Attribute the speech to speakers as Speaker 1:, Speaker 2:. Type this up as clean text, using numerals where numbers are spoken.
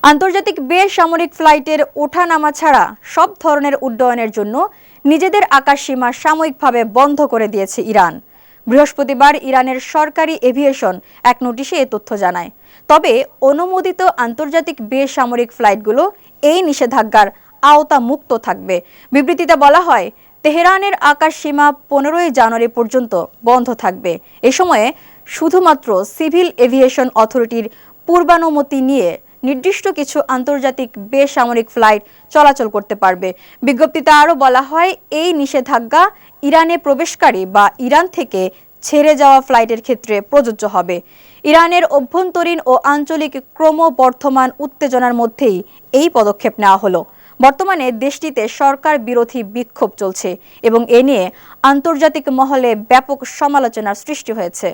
Speaker 1: আন্তর্জাতিক বেসামরিক ফ্লাইটের ওঠানামা ছাড়া সব ধরনের উড্ডয়নের জন্য নিজেদের আকাশসীমা সাময়িকভাবে বন্ধ করে দিয়েছে ইরান। বৃহস্পতিবার ইরানের সরকারি এভিয়েশন এক নোটিশে এ তথ্য জানায়। তবে অনুমোদিত আন্তর্জাতিক বেসামরিক ফ্লাইটগুলো এই নিষেধাজ্ঞার আওতামুক্ত থাকবে। বিবৃতিতে বলা হয়, তেহরানের আকাশসীমা 15ই জানুয়ারি পর্যন্ত বন্ধ থাকবে। এ সময়ে শুধুমাত্র সিভিল এভিয়েশন অথরিটির পূর্বানুমতি নিয়ে নির্দিষ্ট কিছু আন্তর্জাতিক বেসামরিক ফ্লাইট চলাচল করতে পারবে। বিজ্ঞপ্তিতে আরও বলা হয়, এই নিষেধাজ্ঞা ইরানে প্রবেশকারী বা ইরান থেকে ছেড়ে যাওয়া ফ্লাইটের ক্ষেত্রে প্রযোজ্য হবে। ইরানের অভ্যন্তরীণ ও আঞ্চলিক ক্রমবর্ধমান উত্তেজনার মধ্যেই এই পদক্ষেপ নেওয়া হলো। বর্তমানে দেশটিতে সরকার বিরোধী বিক্ষোভ চলছে এবং এ নিয়ে আন্তর্জাতিক মহলে ব্যাপক সমালোচনার সৃষ্টি হয়েছে।